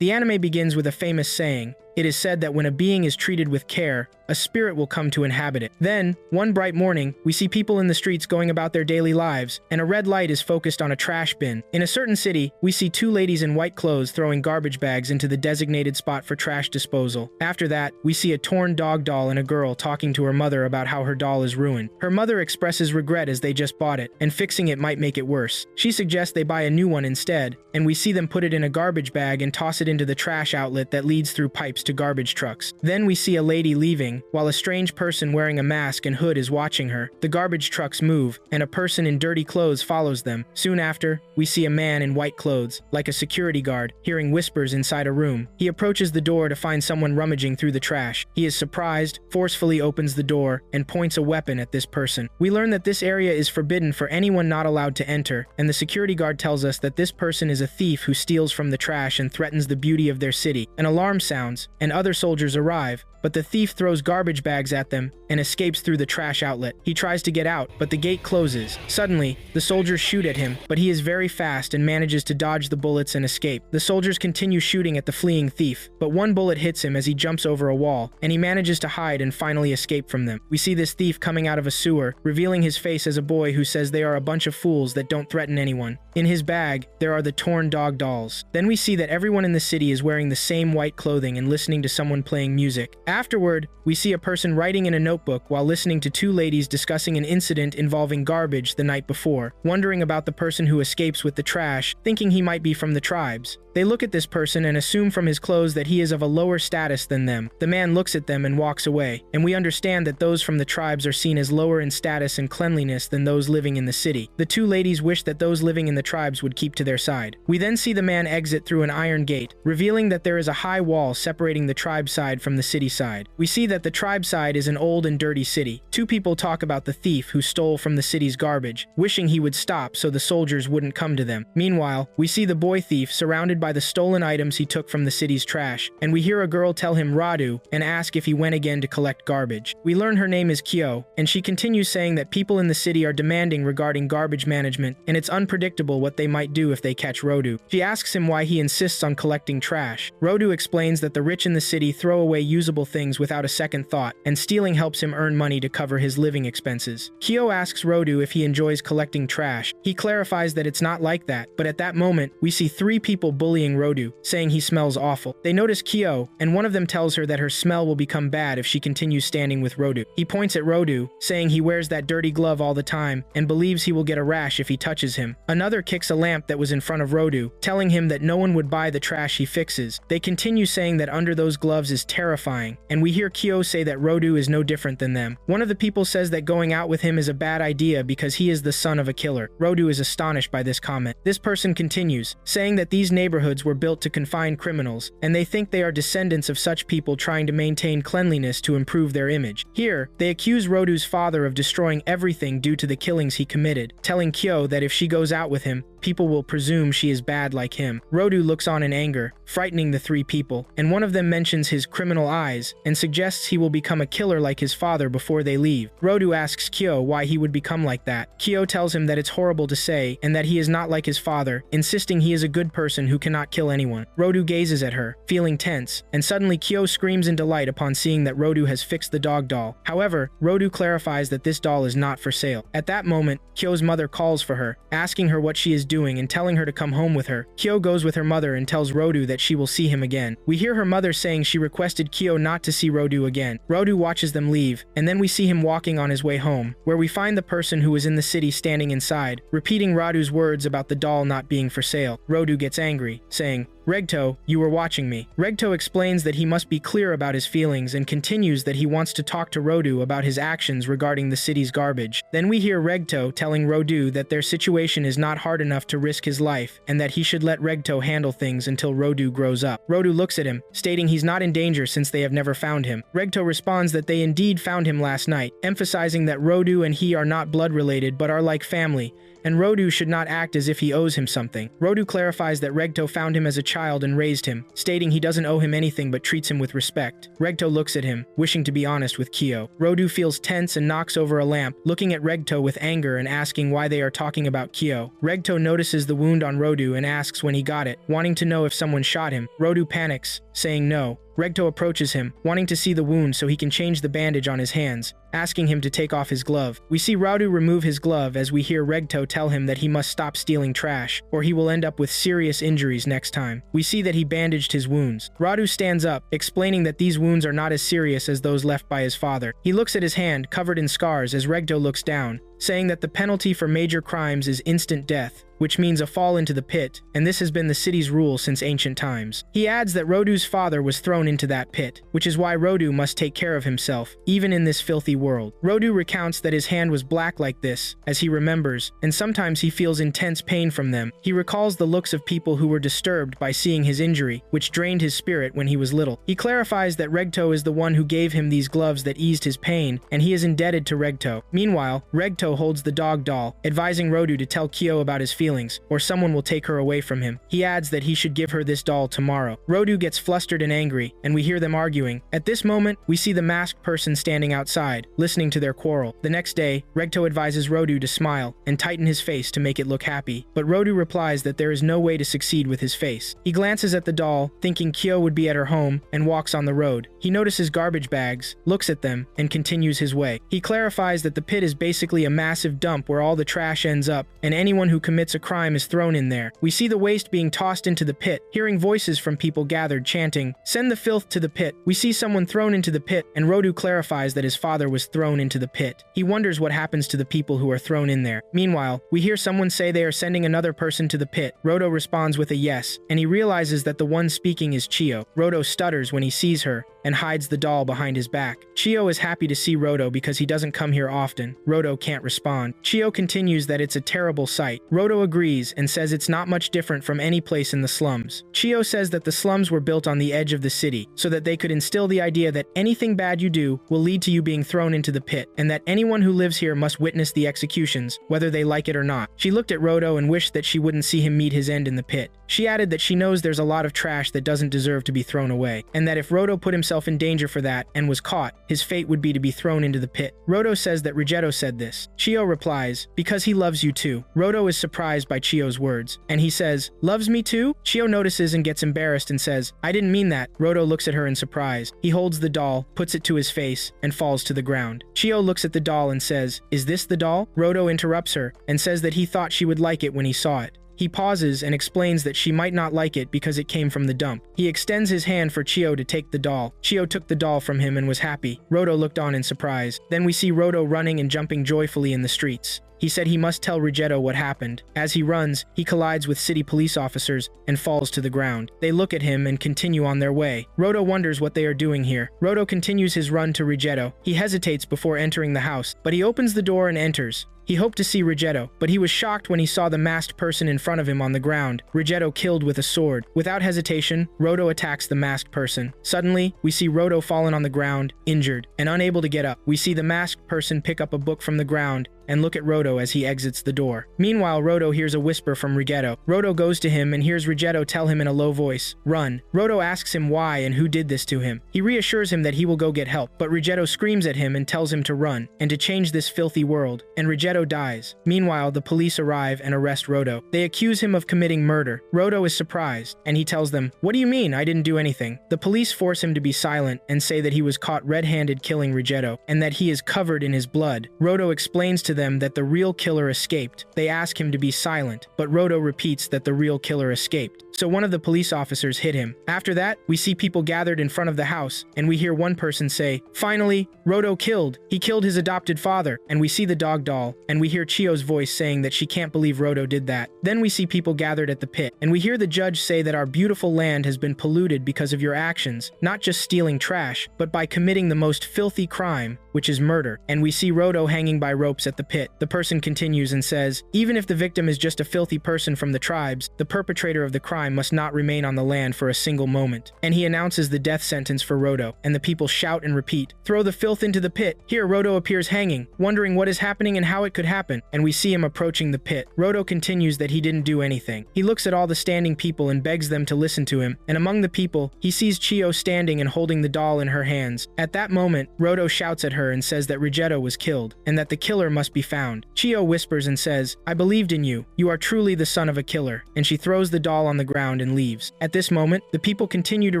The anime begins with a famous saying. It is said that when a being is treated with care, a spirit will come to inhabit it. Then, one bright morning, we see people in the streets going about their daily lives, and a red light is focused on a trash bin. In a certain city, we see two ladies in white clothes throwing garbage bags into the designated spot for trash disposal. After that, we see a torn dog doll and a girl talking to her mother about how her doll is ruined. Her mother expresses regret as they just bought it, and fixing it might make it worse. She suggests they buy a new one instead, and we see them put it in a garbage bag and toss it into the trash outlet that leads through pipes to garbage trucks. Then we see a lady leaving, while a strange person wearing a mask and hood is watching her. The garbage trucks move, and a person in dirty clothes follows them. Soon after, we see a man in white clothes, like a security guard, hearing whispers inside a room. He approaches the door to find someone rummaging through the trash. He is surprised, forcefully opens the door, and points a weapon at this person. We learn that this area is forbidden for anyone not allowed to enter, and the security guard tells us that this person is a thief who steals from the trash and threatens the beauty of their city. An alarm sounds, and other soldiers arrive, but the thief throws garbage bags at them and escapes through the trash outlet. He tries to get out, but the gate closes. Suddenly, the soldiers shoot at him, but he is very fast and manages to dodge the bullets and escape. The soldiers continue shooting at the fleeing thief, but one bullet hits him as he jumps over a wall, and he manages to hide and finally escape from them. We see this thief coming out of a sewer, revealing his face as a boy who says they are a bunch of fools that don't threaten anyone. In his bag, there are the torn dog dolls. Then we see that everyone in the city is wearing the same white clothing and listening to someone playing music. Afterward, we see a person writing in a notebook while listening to two ladies discussing an incident involving garbage the night before, wondering about the person who escapes with the trash, thinking he might be from the tribes. They look at this person and assume from his clothes that he is of a lower status than them. The man looks at them and walks away, and we understand that those from the tribes are seen as lower in status and cleanliness than those living in the city. The two ladies wish that those living in the tribes would keep to their side. We then see the man exit through an iron gate, revealing that there is a high wall separating the tribe side from the city side. We see that the tribe side is an old and dirty city. Two people talk about the thief who stole from the city's garbage, wishing he would stop so the soldiers wouldn't come to them. Meanwhile, we see the boy thief surrounded by the stolen items he took from the city's trash, and we hear a girl tell him Rodu and ask if he went again to collect garbage. We learn her name is Kyo, and she continues saying that people in the city are demanding regarding garbage management, and it's unpredictable what they might do if they catch Rodu. She asks him why he insists on collecting trash. Rodu explains that the rich in the city throw away usable things without a second thought, and stealing helps him earn money to cover his living expenses. Kyo asks Rodu if he enjoys collecting trash. He clarifies that it's not like that, but at that moment, we see three people bullying Rodu, saying he smells awful. They notice Kyo, and one of them tells her that her smell will become bad if she continues standing with Rodu. He points at Rodu, saying he wears that dirty glove all the time, and believes he will get a rash if he touches him. Another kicks a lamp that was in front of Rodu, telling him that no one would buy the trash he fixes. They continue saying that under those gloves is terrifying, and we hear Kyo say that Rodu is no different than them. One of the people says that going out with him is a bad idea because he is the son of a killer. Rodu is astonished by this comment. This person continues, saying that these neighborhoods were built to confine criminals, and they think they are descendants of such people trying to maintain cleanliness to improve their image. Here, they accuse Rodu's father of destroying everything due to the killings he committed, telling Kyo that if she goes out with him, people will presume she is bad like him. Rodu looks on in anger, frightening the three people, and one of them mentions his criminal eyes and suggests he will become a killer like his father before they leave. Rodu asks Kyo why he would become like that. Kyo tells him that it's horrible to say and that he is not like his father, insisting he is a good person who cannot kill anyone. Rodu gazes at her, feeling tense, and suddenly Kyo screams in delight upon seeing that Rodu has fixed the dog doll. However, Rodu clarifies that this doll is not for sale. At that moment, Kyo's mother calls for her, asking her what she is doing and telling her to come home with her. Kyo goes with her mother and tells Rodu that she will see him again. We hear her mother saying she requested Kyo not to see Rodu again. Rodu watches them leave, and then we see him walking on his way home, where we find the person who was in the city standing inside, repeating Rodu's words about the doll not being for sale. Rodu gets angry, saying, "Regto, you were watching me." Regto explains that he must be clear about his feelings and continues that he wants to talk to Rodu about his actions regarding the city's garbage. Then we hear Regto telling Rodu that their situation is not hard enough to risk his life and that he should let Regto handle things until Rodu grows up. Rodu looks at him, stating he's not in danger since they have never found him. Regto responds that they indeed found him last night, emphasizing that Rodu and he are not blood related but are like family, and Rodu should not act as if he owes him something. Rodu clarifies that Regto found him as a child and raised him, stating he doesn't owe him anything but treats him with respect. Regto looks at him, wishing to be honest with Kyo. Rodu feels tense and knocks over a lamp, looking at Regto with anger and asking why they are talking about Kyo. Regto notices the wound on Rodu and asks when he got it, wanting to know if someone shot him. Rodu panics, saying no. Regto approaches him, wanting to see the wound so he can change the bandage on his hands, asking him to take off his glove. We see Rodu remove his glove as we hear Regto tell him that he must stop stealing trash, or he will end up with serious injuries next time. We see that he bandaged his wounds. Rodu stands up, explaining that these wounds are not as serious as those left by his father. He looks at his hand, covered in scars, as Regto looks down, saying that the penalty for major crimes is instant death, which means a fall into the pit, and this has been the city's rule since ancient times. He adds that Rodu's father was thrown into that pit, which is why Rodu must take care of himself, even in this filthy world. Rodu recounts that his hand was black like this, as he remembers, and sometimes he feels intense pain from them. He recalls the looks of people who were disturbed by seeing his injury, which drained his spirit when he was little. He clarifies that Regto is the one who gave him these gloves that eased his pain, and he is indebted to Regto. Meanwhile, Regto holds the dog doll, advising Rodu to tell Kyo about his feelings, or someone will take her away from him. He adds that he should give her this doll tomorrow. Rodu gets flustered and angry, and we hear them arguing. At this moment, we see the masked person standing outside, listening to their quarrel. The next day, Regto advises Rodu to smile and tighten his face to make it look happy, but Rodu replies that there is no way to succeed with his face. He glances at the doll, thinking Kyo would be at her home, and walks on the road. He notices garbage bags, looks at them, and continues his way. He clarifies that the pit is basically a massive dump where all the trash ends up, and anyone who commits a crime is thrown in there. We see the waste being tossed into the pit, hearing voices from people gathered chanting, "Send the filth to the pit." We see someone thrown into the pit, and Rodu clarifies that his father was thrown into the pit. He wonders what happens to the people who are thrown in there. Meanwhile, we hear someone say they are sending another person to the pit. Rodu responds with a yes, and he realizes that the one speaking is Chio. Rodu stutters when he sees her, and hides the doll behind his back. Chio is happy to see Rodu because he doesn't come here often. Rodu can't respond. Chio continues that it's a terrible sight. Rodu agrees and says it's not much different from any place in the slums. Chio says that the slums were built on the edge of the city, so that they could instill the idea that anything bad you do will lead to you being thrown into the pit, and that anyone who lives here must witness the executions, whether they like it or not. She looked at Rodu and wished that she wouldn't see him meet his end in the pit. She added that she knows there's a lot of trash that doesn't deserve to be thrown away, and that if Rodu put himself in danger for that and was caught, his fate would be to be thrown into the pit. Rodu says that Rigetto said this. Chio replies, "Because he loves you too." Rodu is surprised by Chio's words, and he says, "Loves me too?" Chio notices and gets embarrassed and says, "I didn't mean that." Rodu looks at her in surprise. He holds the doll, puts it to his face, and falls to the ground. Chio looks at the doll and says, "Is this the doll?" Rodu interrupts her and says that he thought she would like it when he saw it. He pauses and explains that she might not like it because it came from the dump. He extends his hand for Chio to take the doll. Chio took the doll from him and was happy. Rodu looked on in surprise. Then we see Rodu running and jumping joyfully in the streets. He said he must tell Rigetto what happened. As he runs, he collides with city police officers and falls to the ground. They look at him and continue on their way. Rodu wonders what they are doing here. Rodu continues his run to Rigetto. He hesitates before entering the house, but he opens the door and enters. He hoped to see Rigetto, but he was shocked when he saw the masked person in front of him on the ground, Rigetto killed with a sword. Without hesitation, Rodu attacks the masked person. Suddenly, we see Rodu fallen on the ground, injured, and unable to get up. We see the masked person pick up a book from the ground and look at Rodu as he exits the door. Meanwhile, Rodu hears a whisper from Rigetto. Rodu goes to him and hears Rigetto tell him in a low voice, "Run." Rodu asks him why and who did this to him. He reassures him that he will go get help, but Rigetto screams at him and tells him to run, and to change this filthy world, and Rigetto dies. Meanwhile, the police arrive and arrest Rodu. They accuse him of committing murder. Rodu is surprised, and he tells them, "What do you mean? I didn't do anything." The police force him to be silent and say that he was caught red-handed killing Rigetto, and that he is covered in his blood. Rodu explains to them that the real killer escaped. They ask him to be silent, but Rodu repeats that the real killer escaped. So one of the police officers hit him. After that, we see people gathered in front of the house, and we hear one person say, "Finally, Rodu killed. He killed his adopted father." And we see the dog doll, and we hear Chio's voice saying that she can't believe Rodu did that. Then we see people gathered at the pit, and we hear the judge say that our beautiful land has been polluted because of your actions, not just stealing trash, but by committing the most filthy crime, which is murder, and we see Rodu hanging by ropes at the pit. The person continues and says, even if the victim is just a filthy person from the tribes, the perpetrator of the crime must not remain on the land for a single moment. And he announces the death sentence for Rodu, and the people shout and repeat, throw the filth into the pit. Here Rodu appears hanging, wondering what is happening and how it could happen, and we see him approaching the pit. Rodu continues that he didn't do anything. He looks at all the standing people and begs them to listen to him, and among the people, he sees Chio standing and holding the doll in her hands. At that moment, Rodu shouts at her and says that Rigetto was killed, and that the killer must be found. Chio whispers and says, I believed in you. You are truly the son of a killer, and she throws the doll on the ground and leaves. At this moment, the people continue to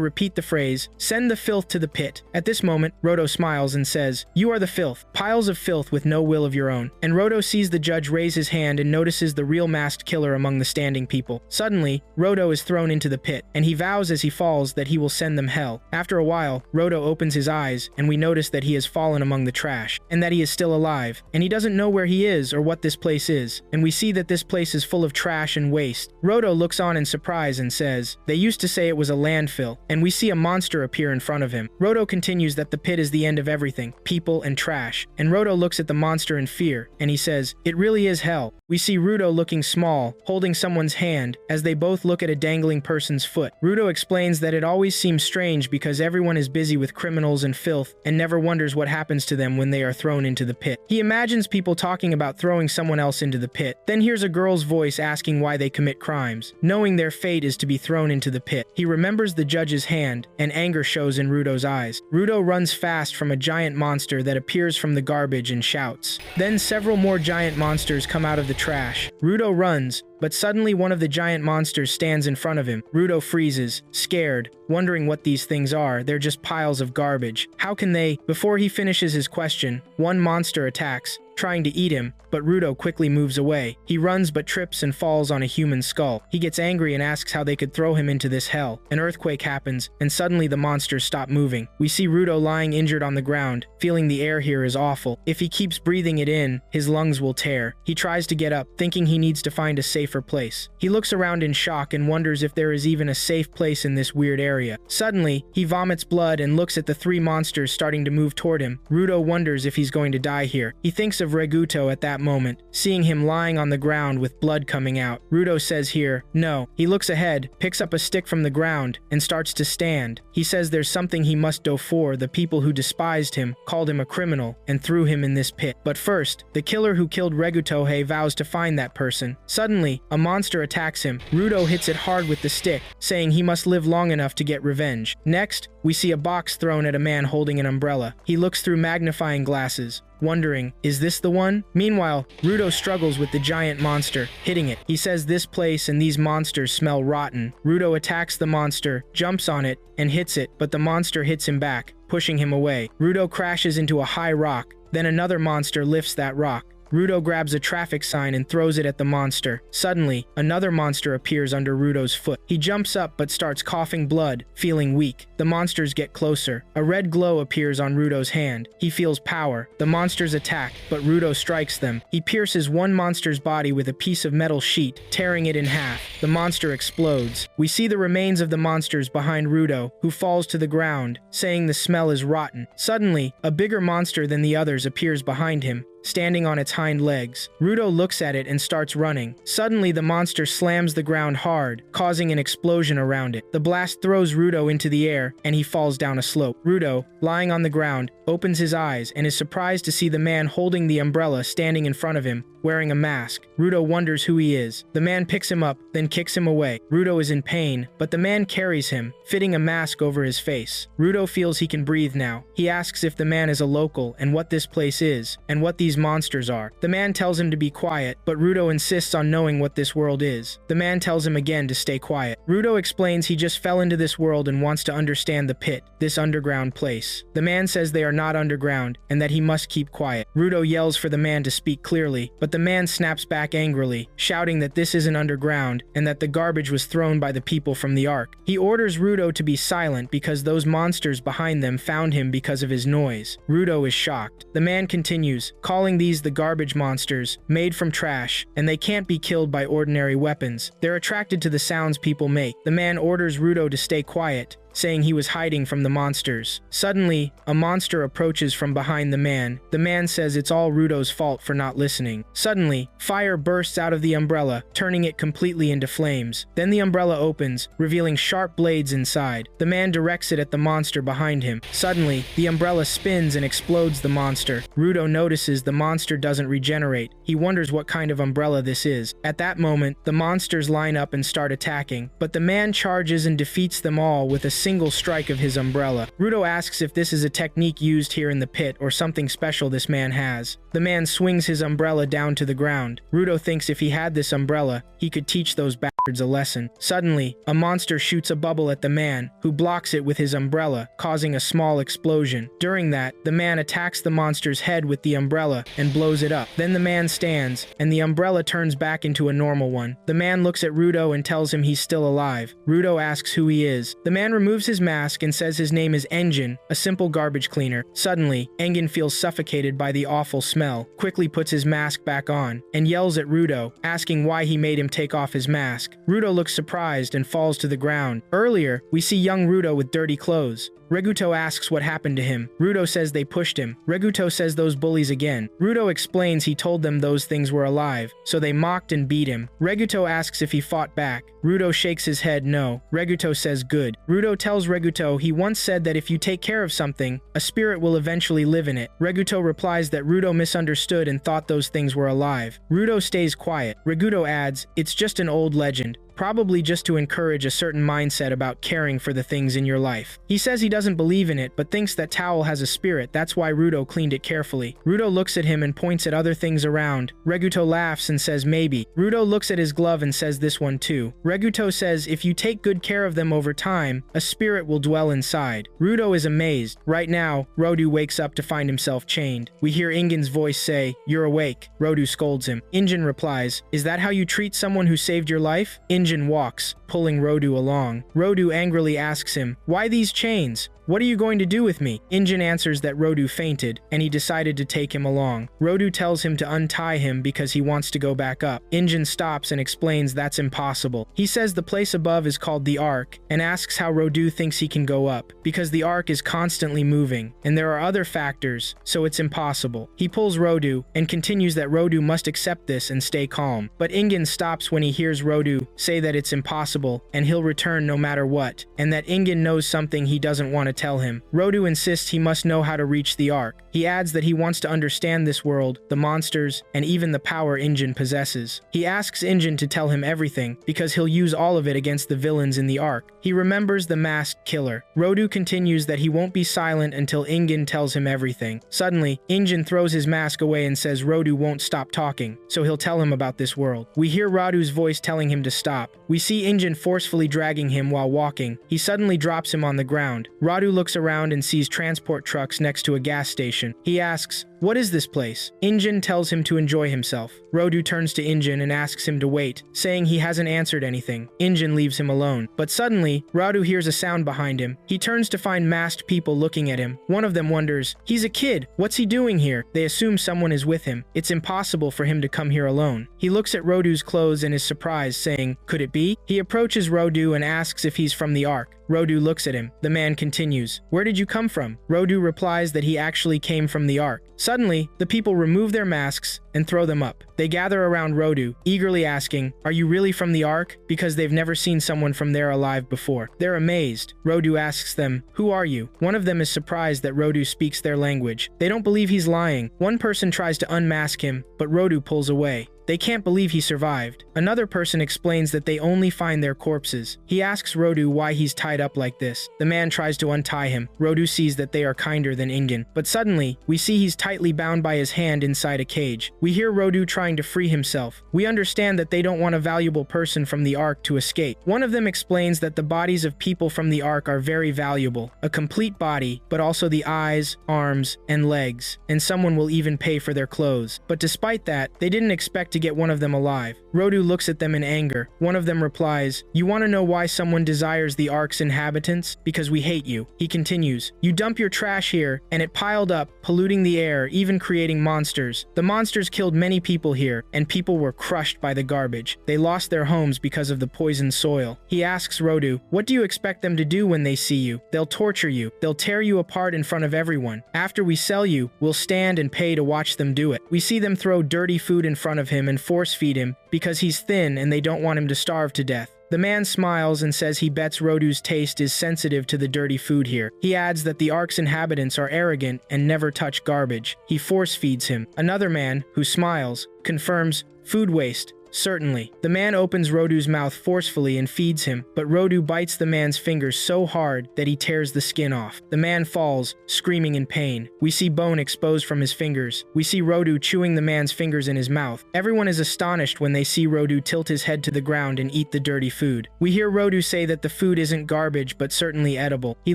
repeat the phrase, send the filth to the pit. At this moment, Rodu smiles and says, you are the filth, piles of filth with no will of your own. And Rodu sees the judge raise his hand and notices the real masked killer among the standing people. Suddenly, Rodu is thrown into the pit, and he vows as he falls that he will send them hell. After a while, Rodu opens his eyes, and we notice that he has fallen among the trash, and that he is still alive, and he doesn't know where he is or what this place is, and we see that this place is full of trash and waste. Rodu looks on in surprise and says, they used to say it was a landfill, and we see a monster appear in front of him. Rodu continues that the pit is the end of everything, people and trash, and Rodu looks at the monster in fear, and he says, it really is hell. We see Rodu looking small, holding someone's hand, as they both look at a dangling person's foot. Rodu explains that it always seems strange because everyone is busy with criminals and filth, and never wonders what happens to them when they are thrown into the pit. He imagines people talking about throwing someone else into the pit, then hears a girl's voice asking why they commit crimes, knowing their fate is to be thrown into the pit. He remembers the judge's hand, and anger shows in Rodu's eyes. Rodu runs fast from a giant monster that appears from the garbage and shouts. Then several more giant monsters come out of the trash. Rodu runs, but suddenly one of the giant monsters stands in front of him. Rodu freezes, scared, wondering what these things are. They're just piles of garbage. How can they? Before he finishes his question, one monster attacks, trying to eat him, but Rodu quickly moves away. He runs but trips and falls on a human skull. He gets angry and asks how they could throw him into this hell. An earthquake happens, and suddenly the monsters stop moving. We see Rodu lying injured on the ground, feeling the air here is awful. If he keeps breathing it in, his lungs will tear. He tries to get up, thinking he needs to find a safer place. He looks around in shock and wonders if there is even a safe place in this weird area. Suddenly, he vomits blood and looks at the three monsters starting to move toward him. Rodu wonders if he's going to die here. He thinks of Reguto at that moment, seeing him lying on the ground with blood coming out. Rodu says here, no. He looks ahead, picks up a stick from the ground, and starts to stand. He says there's something he must do for the people who despised him, called him a criminal, and threw him in this pit. But first, the killer who killed Regutohei vows to find that person. Suddenly, a monster attacks him. Rodu hits it hard with the stick, saying he must live long enough to get revenge. Next, we see a box thrown at a man holding an umbrella. He looks through magnifying glasses, wondering, is this the one? Meanwhile, Rodu struggles with the giant monster, hitting it. He says this place and these monsters smell rotten. Rodu attacks the monster, jumps on it, and hits it, but the monster hits him back, pushing him away. Rodu crashes into a high rock, then another monster lifts that rock. Rodu grabs a traffic sign and throws it at the monster. Suddenly, another monster appears under Rudo's foot. He jumps up but starts coughing blood, feeling weak. The monsters get closer. A red glow appears on Rudo's hand. He feels power. The monsters attack, but Rodu strikes them. He pierces one monster's body with a piece of metal sheet, tearing it in half. The monster explodes. We see the remains of the monsters behind Rodu, who falls to the ground, saying the smell is rotten. Suddenly, a bigger monster than the others appears behind him, standing on its hind legs. Rodu looks at it and starts running. Suddenly, the monster slams the ground hard, causing an explosion around it. The blast throws Rodu into the air, and he falls down a slope. Rodu, lying on the ground, opens his eyes and is surprised to see the man holding the umbrella standing in front of him, wearing a mask. Rodu wonders who he is. The man picks him up, then kicks him away. Rodu is in pain, but the man carries him, fitting a mask over his face. Rodu feels he can breathe now. He asks if the man is a local and what this place is, and what these monsters are. The man tells him to be quiet, but Rodu insists on knowing what this world is. The man tells him again to stay quiet. Rodu explains he just fell into this world and wants to understand the pit, this underground place. The man says they are not underground, and that he must keep quiet. Rodu yells for the man to speak clearly, but the man snaps back angrily, shouting that this isn't underground, and that the garbage was thrown by the people from the Ark. He orders Rodu to be silent because those monsters behind them found him because of his noise. Rodu is shocked. The man continues, calling these the garbage monsters, made from trash, and they can't be killed by ordinary weapons. They're attracted to the sounds people make. The man orders Rodu to stay quiet, saying he was hiding from the monsters. Suddenly, a monster approaches from behind the man. The man says it's all Rudo's fault for not listening. Suddenly, fire bursts out of the umbrella, turning it completely into flames. Then the umbrella opens, revealing sharp blades inside. The man directs it at the monster behind him. Suddenly, the umbrella spins and explodes the monster. Rudo notices the monster doesn't regenerate. He wonders what kind of umbrella this is. At that moment, the monsters line up and start attacking, but the man charges and defeats them all with a single strike of his umbrella. Rudo asks if this is a technique used here in the pit or something special this man has. The man swings his umbrella down to the ground. Rudo thinks if he had this umbrella, he could teach those bastards a lesson. Suddenly, a monster shoots a bubble at the man, who blocks it with his umbrella, causing a small explosion. During that, the man attacks the monster's head with the umbrella and blows it up. Then the man stands, and the umbrella turns back into a normal one. The man looks at Rudo and tells him he's still alive. Rudo asks who he is. The man removes his mask and says his name is Engin, a simple garbage cleaner. Suddenly, Engin feels suffocated by the awful smell, quickly puts his mask back on, and yells at Rudo, asking why he made him take off his mask. Rudo looks surprised and falls to the ground. Earlier, we see young Rudo with dirty clothes. Reguto asks what happened to him. Rudo says they pushed him. Reguto says those bullies again. Rudo explains he told them those things were alive, so they mocked and beat him. Reguto asks if he fought back. Rudo shakes his head no. Reguto says good. Rudo tells Reguto he once said that if you take care of something, a spirit will eventually live in it. Reguto replies that Rudo misunderstood and thought those things were alive. Rudo stays quiet. Reguto adds, it's just an old legend, probably just to encourage a certain mindset about caring for the things in your life. He says he doesn't believe in it, but thinks that towel has a spirit, that's why Rudo cleaned it carefully. Rudo looks at him and points at other things around. Reguto laughs and says maybe. Rudo looks at his glove and says this one too. Reguto says if you take good care of them over time, a spirit will dwell inside. Rudo is amazed. Right now, Rodu wakes up to find himself chained. We hear Ingin's voice say, "You're awake." Rodu scolds him. Ingin replies, "Is that how you treat someone who saved your life?" Ingin walks, pulling Rodu along. Rodu angrily asks him, "Why these chains? What are you going to do with me?" Ingin answers that Rodu fainted, and he decided to take him along. Rodu tells him to untie him because he wants to go back up. Ingin stops and explains that's impossible. He says the place above is called the Ark, and asks how Rodu thinks he can go up, because the Ark is constantly moving, and there are other factors, so it's impossible. He pulls Rodu, and continues that Rodu must accept this and stay calm. But Ingin stops when he hears Rodu say that it's impossible, and he'll return no matter what, and that Ingin knows something he doesn't want to tell him. Rodu insists he must know how to reach the Ark. He adds that he wants to understand this world, the monsters, and even the power Ingin possesses. He asks Ingin to tell him everything, because he'll use all of it against the villains in the Ark. He remembers the masked killer. Rodu continues that he won't be silent until Ingin tells him everything. Suddenly, Ingin throws his mask away and says Rodu won't stop talking, so he'll tell him about this world. We hear Rodu's voice telling him to stop. We see Ingin forcefully dragging him while walking. He suddenly drops him on the ground. Rodu looks around and sees transport trucks next to a gas station. He asks, "What is this place?" Ingin tells him to enjoy himself. Rodu turns to Ingin and asks him to wait, saying he hasn't answered anything. Ingin leaves him alone. But suddenly, Rodu hears a sound behind him. He turns to find masked people looking at him. One of them wonders, "He's a kid. What's he doing here?" They assume someone is with him. It's impossible for him to come here alone. He looks at Rodu's clothes and is surprised, saying, "Could it be?" He approaches Rodu and asks if he's from the Ark. Rodu looks at him. The man continues, "Where did you come from?" Rodu replies that he actually came from the Ark. Suddenly, the people remove their masks and throw them up. They gather around Rodu, eagerly asking, "Are you really from the Ark?" because they've never seen someone from there alive before. They're amazed. Rodu asks them, "Who are you?" One of them is surprised that Rodu speaks their language. They don't believe he's lying. One person tries to unmask him, but Rodu pulls away. They can't believe he survived. Another person explains that they only find their corpses. He asks Rodu why he's tied up like this. The man tries to untie him. Rodu sees that they are kinder than Ingin. But suddenly, we see he's tightly bound by his hand inside a cage. We hear Rodu trying to free himself. We understand that they don't want a valuable person from the Ark to escape. One of them explains that the bodies of people from the Ark are very valuable. A complete body, but also the eyes, arms, and legs. And someone will even pay for their clothes. But despite that, they didn't expect to get one of them alive. Rodu looks at them in anger. One of them replies, "You want to know why someone desires the Ark's inhabitants? Because we hate you." He continues, "You dump your trash here, and it piled up, polluting the air, even creating monsters. The monsters killed many people here, and people were crushed by the garbage. They lost their homes because of the poisoned soil." He asks Rodu, "What do you expect them to do when they see you? They'll torture you. They'll tear you apart in front of everyone. After we sell you, we'll stand and pay to watch them do it." We see them throw dirty food in front of him and force feed him because he's thin and they don't want him to starve to death. The man smiles and says he bets Rodu's taste is sensitive to the dirty food here. He adds that the Ark's inhabitants are arrogant and never touch garbage. He force feeds him. Another man, who smiles, confirms, "Food waste. Certainly." The man opens Rodu's mouth forcefully and feeds him, but Rodu bites the man's fingers so hard that he tears the skin off. The man falls, screaming in pain. We see bone exposed from his fingers. We see Rodu chewing the man's fingers in his mouth. Everyone is astonished when they see Rodu tilt his head to the ground and eat the dirty food. We hear Rodu say that the food isn't garbage but certainly edible. He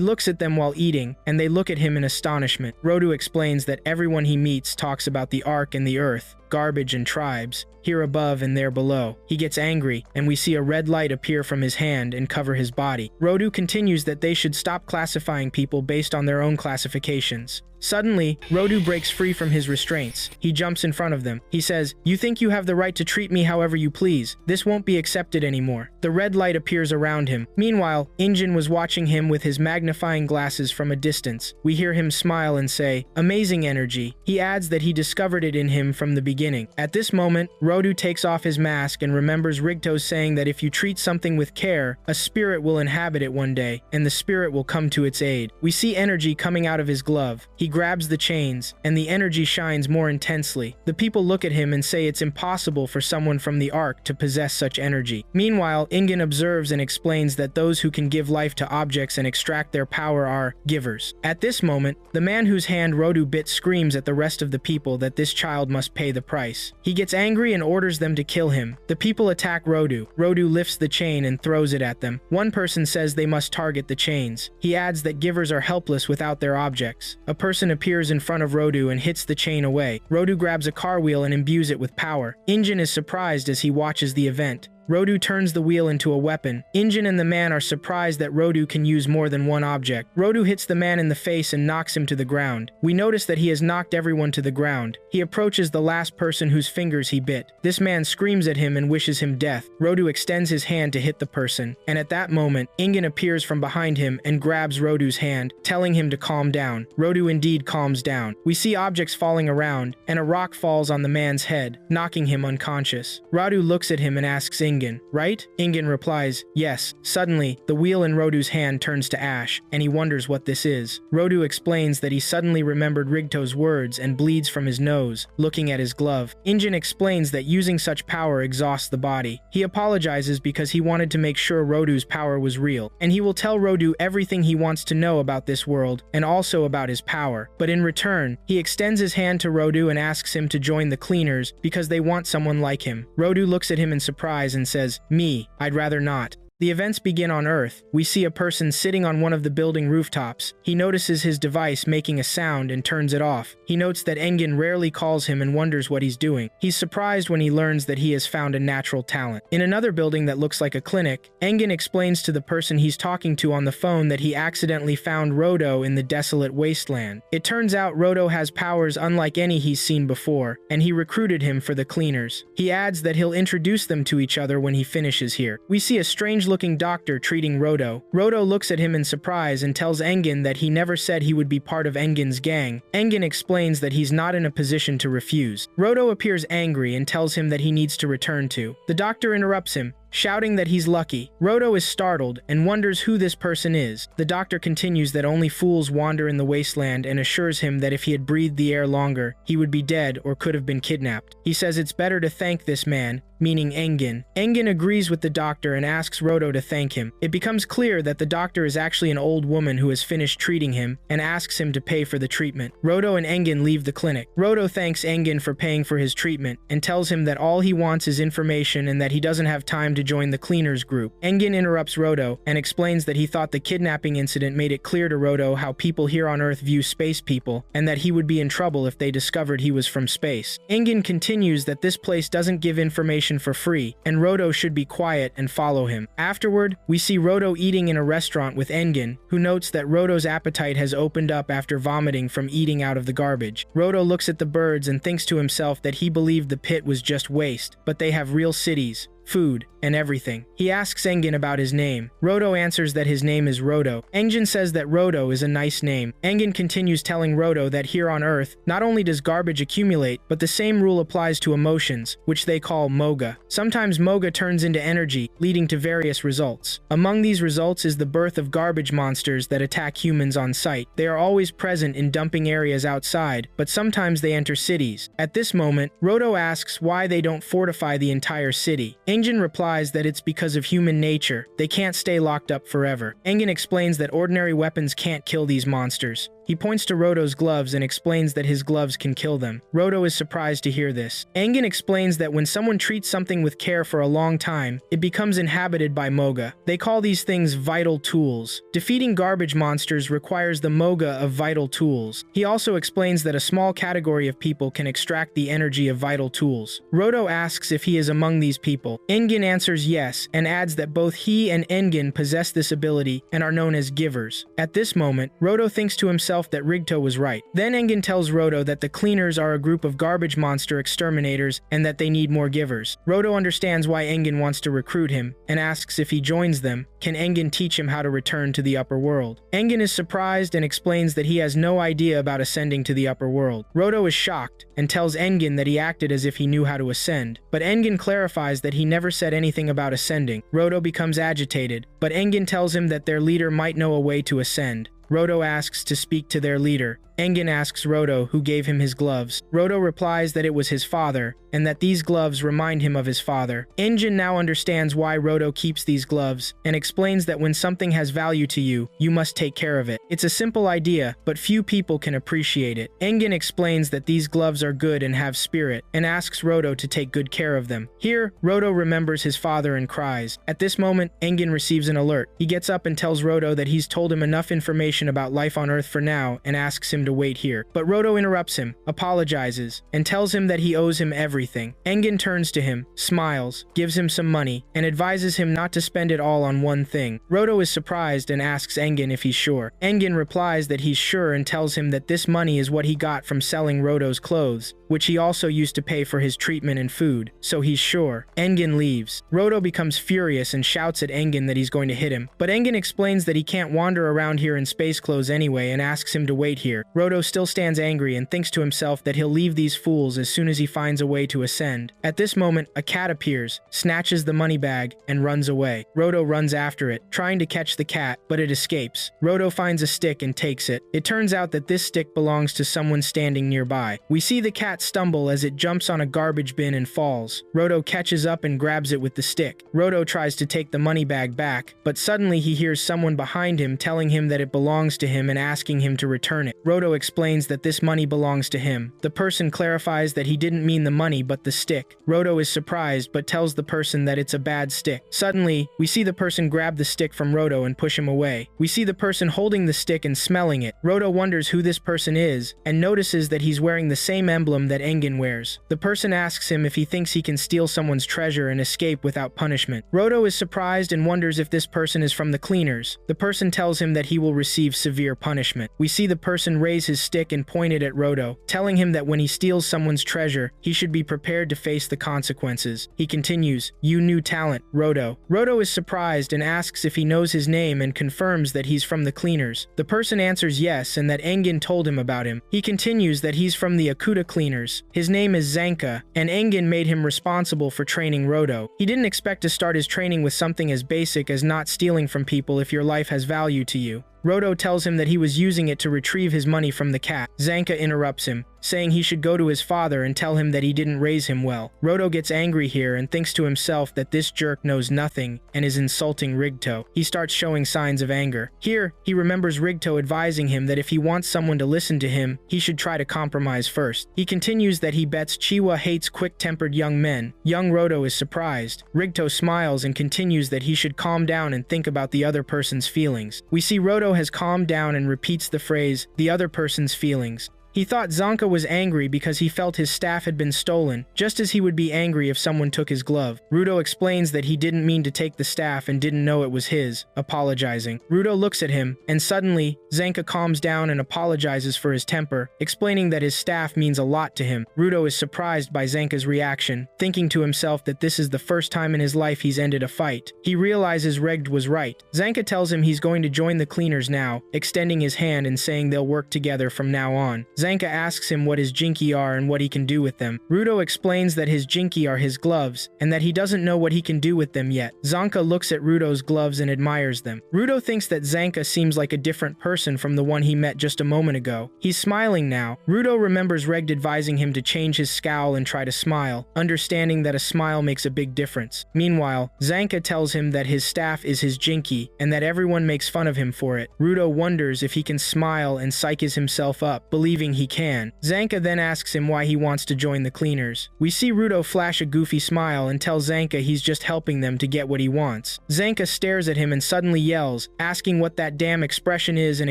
looks at them while eating, and they look at him in astonishment. Rodu explains that everyone he meets talks about the Ark and the Earth, garbage and tribes, here above and there below. He gets angry, and we see a red light appear from his hand and cover his body. Rodu continues that they should stop classifying people based on their own classifications. Suddenly, Rodu breaks free from his restraints. He jumps in front of them. He says, "You think you have the right to treat me however you please. This won't be accepted anymore." The red light appears around him. Meanwhile, Injin was watching him with his magnifying glasses from a distance. We hear him smile and say, "Amazing energy." He adds that he discovered it in him from the beginning. At this moment, Rodu takes off his mask and remembers Rigto's saying that if you treat something with care, a spirit will inhabit it one day, and the spirit will come to its aid. We see energy coming out of his glove. He grabs the chains, and the energy shines more intensely. The people look at him and say it's impossible for someone from the Ark to possess such energy. Meanwhile, Ingen observes and explains that those who can give life to objects and extract their power are givers. At this moment, the man whose hand Rodu bit screams at the rest of the people that this child must pay the price. He gets angry and orders them to kill him. The people attack Rodu. Rodu lifts the chain and throws it at them. One person says they must target the chains. He adds that givers are helpless without their objects. A person appears in front of Rodu and hits the chain away. Rodu grabs a car wheel and imbues it with power. Injin is surprised as he watches the event. Rodu turns the wheel into a weapon. Injin and the man are surprised that Rodu can use more than one object. Rodu hits the man in the face and knocks him to the ground. We notice that he has knocked everyone to the ground. He approaches the last person whose fingers he bit. This man screams at him and wishes him death. Rodu extends his hand to hit the person, and at that moment, Ingen appears from behind him and grabs Rodu's hand, telling him to calm down. Rodu indeed calms down. We see objects falling around, and a rock falls on the man's head, knocking him unconscious. Rodu looks at him and asks Ingen, "Right?" Ingen replies, "Yes." Suddenly, the wheel in Rodu's hand turns to ash, and he wonders what this is. Rodu explains that he suddenly remembered Rigto's words and bleeds from his nose, looking at his glove. Ingen explains that using such power exhausts the body. He apologizes because he wanted to make sure Rodu's power was real, and he will tell Rodu everything he wants to know about this world, and also about his power. But in return, he extends his hand to Rodu and asks him to join the cleaners because they want someone like him. Rodu looks at him in surprise and says, "Me, I'd rather not." The events begin on Earth. We see a person sitting on one of the building rooftops. He notices his device making a sound and turns it off. He notes that Engen rarely calls him and wonders what he's doing. He's surprised when he learns that he has found a natural talent. In another building that looks like a clinic, Engen explains to the person he's talking to on the phone that he accidentally found Rodo in the desolate wasteland. It turns out Rodo has powers unlike any he's seen before, and he recruited him for the cleaners. He adds that he'll introduce them to each other when he finishes here. We see a strange-looking doctor treating Rodo. Rodo looks at him in surprise and tells Engen that he never said he would be part of Engen's gang. Engen explains that he's not in a position to refuse. Rodo appears angry and tells him that he needs to return to. The doctor interrupts him, shouting that he's lucky. Rodo is startled and wonders who this person is. The doctor continues that only fools wander in the wasteland and assures him that if he had breathed the air longer, he would be dead or could have been kidnapped. He says it's better to thank this man, meaning Engen. Engen agrees with the doctor and asks Rodo to thank him. It becomes clear that the doctor is actually an old woman who has finished treating him and asks him to pay for the treatment. Rodo and Engen leave the clinic. Rodo thanks Engen for paying for his treatment and tells him that all he wants is information and that he doesn't have time to join the cleaners group. Engen interrupts Rodo and explains that he thought the kidnapping incident made it clear to Rodo how people here on Earth view space people and that he would be in trouble if they discovered he was from space. Engen continues that this place doesn't give information information for free, and Rodu should be quiet and follow him. Afterward, we see Rodu eating in a restaurant with Engin, who notes that Rodu's appetite has opened up after vomiting from eating out of the garbage. Rodu looks at the birds and thinks to himself that he believed the pit was just waste, but they have real cities, food, and everything. He asks Engin about his name. Rodu answers that his name is Rodu. Engin says that Rodu is a nice name. Engin continues telling Rodu that here on Earth, not only does garbage accumulate, but the same rule applies to emotions, which they call moga. Sometimes moga turns into energy, leading to various results. Among these results is the birth of garbage monsters that attack humans on sight. They are always present in dumping areas outside, but sometimes they enter cities. At this moment, Rodu asks why they don't fortify the entire city. Engin replies that it's because of human nature. They can't stay locked up forever. Engin explains that ordinary weapons can't kill these monsters. He points to Rodu's gloves and explains that his gloves can kill them. Rodu is surprised to hear this. Engin explains that when someone treats something with care for a long time, it becomes inhabited by moga. They call these things vital tools. Defeating garbage monsters requires the moga of vital tools. He also explains that a small category of people can extract the energy of vital tools. Rodu asks if he is among these people. Engin answers yes, and adds that both he and Engin possess this ability and are known as givers. At this moment, Rodu thinks to himself that Rigto was right. Then Engin tells Rodu that the cleaners are a group of garbage monster exterminators and that they need more givers. Rodu understands why Engin wants to recruit him and asks if he joins them, can Engin teach him how to return to the upper world? Engin is surprised and explains that he has no idea about ascending to the upper world. Rodu is shocked and tells Engin that he acted as if he knew how to ascend, but Engin clarifies that he never said anything about ascending. Rodu becomes agitated, but Engin tells him that their leader might know a way to ascend. Rodu asks to speak to their leader. Engin asks Rodu who gave him his gloves. Rodu replies that it was his father, and that these gloves remind him of his father. Engin now understands why Rodu keeps these gloves, and explains that when something has value to you, you must take care of it. It's a simple idea, but few people can appreciate it. Engin explains that these gloves are good and have spirit, and asks Rodu to take good care of them. Here, Rodu remembers his father and cries. At this moment, Engin receives an alert. He gets up and tells Rodu that he's told him enough information about life on Earth for now, and asks him to wait here. But Rodu interrupts him, apologizes, and tells him that he owes him everything. Engin turns to him, smiles, gives him some money, and advises him not to spend it all on one thing. Rodu is surprised and asks Engin if he's sure. Engin replies that he's sure and tells him that this money is what he got from selling Rodu's clothes, which he also used to pay for his treatment and food, so he's sure. Engin leaves. Rodu becomes furious and shouts at Engin that he's going to hit him, but Engin explains that he can't wander around here in space clothes anyway and asks him to wait here. Rodu still stands angry and thinks to himself that he'll leave these fools as soon as he finds a way to ascend. At this moment, a cat appears, snatches the money bag, and runs away. Rodu runs after it, trying to catch the cat, but it escapes. Rodu finds a stick and takes it. It turns out that this stick belongs to someone standing nearby. We see the cat stumble as it jumps on a garbage bin and falls. Rodu catches up and grabs it with the stick. Rodu tries to take the money bag back, but suddenly he hears someone behind him telling him that it belongs to him and asking him to return it. Rodu explains that this money belongs to him. The person clarifies that he didn't mean the money but the stick. Rodu is surprised but tells the person that it's a bad stick. Suddenly, we see the person grab the stick from Rodu and push him away. We see the person holding the stick and smelling it. Rodu wonders who this person is and notices that he's wearing the same emblem that Engin wears. The person asks him if he thinks he can steal someone's treasure and escape without punishment. Rodu is surprised and wonders if this person is from the cleaners. The person tells him that he will receive severe punishment. We see the person raise his stick and point it at Rodu, telling him that when he steals someone's treasure, he should be prepared to face the consequences. He continues, "You new talent, Rodu." Rodu is surprised and asks if he knows his name and confirms that he's from the cleaners. The person answers yes and that Engin told him about him. He continues that he's from the Akuta cleaners. His name is Zanka, and Engin made him responsible for training Rodu. He didn't expect to start his training with something as basic as not stealing from people if your life has value to you. Rodu tells him that he was using it to retrieve his money from the cat. Zanka interrupts him, saying he should go to his father and tell him that he didn't raise him well. Rodu gets angry here and thinks to himself that this jerk knows nothing and is insulting Rigto. He starts showing signs of anger. Here, he remembers Rigto advising him that if he wants someone to listen to him, he should try to compromise first. He continues that he bets Chiwa hates quick-tempered young men. Young Rodu is surprised. Rigto smiles and continues that he should calm down and think about the other person's feelings. We see Rodu has calmed down and repeats the phrase, "the other person's feelings." He thought Zanka was angry because he felt his staff had been stolen, just as he would be angry if someone took his glove. Rudo explains that he didn't mean to take the staff and didn't know it was his, apologizing. Rudo looks at him, and suddenly, Zanka calms down and apologizes for his temper, explaining that his staff means a lot to him. Rudo is surprised by Zanka's reaction, thinking to himself that this is the first time in his life he's ended a fight. He realizes Regd was right. Zanka tells him he's going to join the cleaners now, extending his hand and saying they'll work together from now on. Zanka asks him what his jinki are and what he can do with them. Rudo explains that his jinki are his gloves, and that he doesn't know what he can do with them yet. Zanka looks at Rudo's gloves and admires them. Rudo thinks that Zanka seems like a different person from the one he met just a moment ago. He's smiling now. Rudo remembers Regd advising him to change his scowl and try to smile, understanding that a smile makes a big difference. Meanwhile, Zanka tells him that his staff is his jinki, and that everyone makes fun of him for it. Rudo wonders if he can smile and psyches himself up, believing he can. Zanka then asks him why he wants to join the cleaners. We see Rudo flash a goofy smile and tell Zanka he's just helping them to get what he wants. Zanka stares at him and suddenly yells, asking what that damn expression is and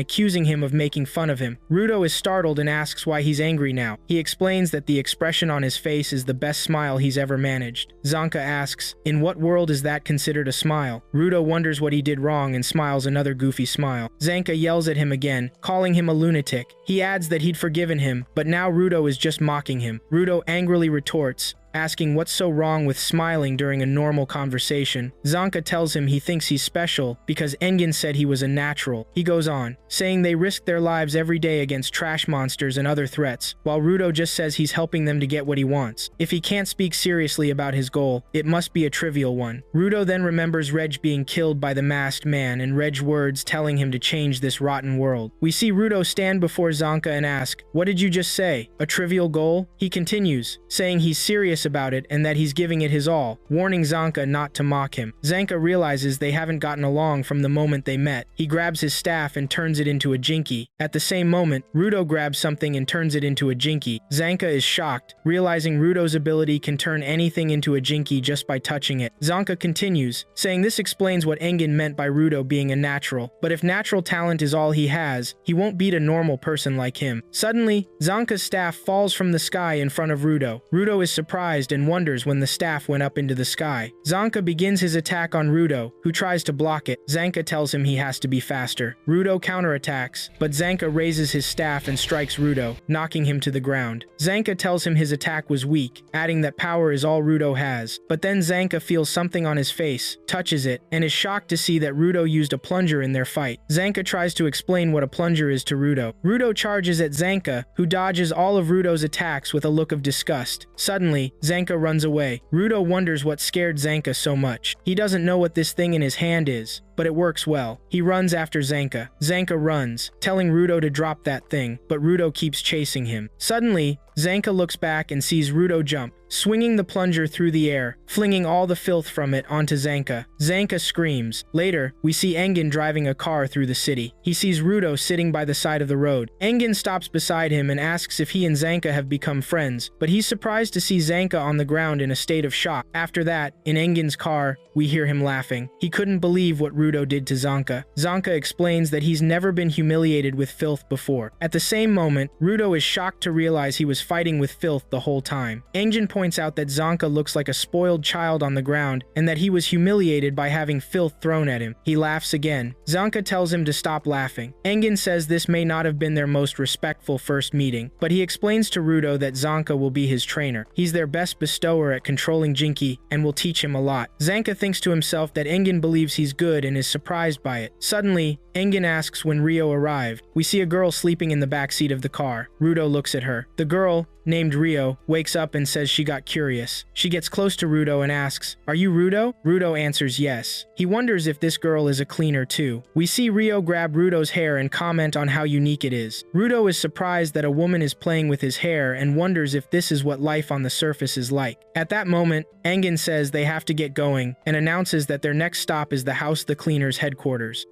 accusing him of making fun of him. Rudo is startled and asks why he's angry now. He explains that the expression on his face is the best smile he's ever managed. Zanka asks, in what world is that considered a smile? Rudo wonders what he did wrong and smiles another goofy smile. Zanka yells at him again, calling him a lunatic. He adds that he'd forgiven him, but now Rudo is just mocking him. Rudo angrily retorts, asking what's so wrong with smiling during a normal conversation. Zanka tells him he thinks he's special because Engin said he was a natural. He goes on, saying they risk their lives every day against trash monsters and other threats, while Rudo just says he's helping them to get what he wants. If he can't speak seriously about his goal, it must be a trivial one. Rudo then remembers Reg being killed by the masked man and Reg's words telling him to change this rotten world. We see Rudo stand before Zanka and ask, what did you just say? A trivial goal? He continues, saying he's serious about it and that he's giving it his all, warning Zanka not to mock him. Zanka realizes they haven't gotten along from the moment they met. He grabs his staff and turns it into a jinki. At the same moment, Rudo grabs something and turns it into a jinki. Zanka is shocked, realizing Rudo's ability can turn anything into a jinki just by touching it. Zanka continues, saying this explains what Engin meant by Rudo being a natural, but if natural talent is all he has, he won't beat a normal person like him. Suddenly, Zanka's staff falls from the sky in front of Rudo. Rudo is surprised and wonders when the staff went up into the sky. Zanka begins his attack on Rudo, who tries to block it. Zanka tells him he has to be faster. Rudo counterattacks, but Zanka raises his staff and strikes Rudo, knocking him to the ground. Zanka tells him his attack was weak, adding that power is all Rudo has. But then Zanka feels something on his face, touches it, and is shocked to see that Rudo used a plunger in their fight. Zanka tries to explain what a plunger is to Rudo. Rudo charges at Zanka, who dodges all of Rudo's attacks with a look of disgust. Suddenly, Zanka runs away. Rudo wonders what scared Zanka so much. He doesn't know what this thing in his hand is, but it works well. He runs after Zanka. Zanka runs, telling Rudo to drop that thing, but Rudo keeps chasing him. Suddenly, Zanka looks back and sees Rudo jump, swinging the plunger through the air, flinging all the filth from it onto Zanka. Zanka screams. Later, we see Engin driving a car through the city. He sees Rudo sitting by the side of the road. Engin stops beside him and asks if he and Zanka have become friends, but he's surprised to see Zanka on the ground in a state of shock. After that, in Engin's car, we hear him laughing. He couldn't believe what Rudo did to Zanka. Zanka explains that he's never been humiliated with filth before. At the same moment, Rudo is shocked to realize he was fighting with filth the whole time. Engin points out that Zanka looks like a spoiled child on the ground and that he was humiliated by having filth thrown at him. He laughs again. Zanka tells him to stop laughing. Engin says this may not have been their most respectful first meeting, but he explains to Rudo that Zanka will be his trainer. He's their best bestower at controlling jinki and will teach him a lot. Zanka thinks to himself that Engin believes he's good and is surprised by it. Suddenly, Engin asks when Rio arrived. We see a girl sleeping in the backseat of the car. Rudo looks at her. The girl, named Rio, wakes up and says she got curious. She gets close to Rudo and asks, "Are you Rudo?" Rudo answers yes. He wonders if this girl is a cleaner too. We see Rio grab Rudo's hair and comment on how unique it is. Rudo is surprised that a woman is playing with his hair and wonders if this is what life on the surface is like. At that moment, Engin says they have to get going and announces that their next stop is the House the Cleaner's headquarters.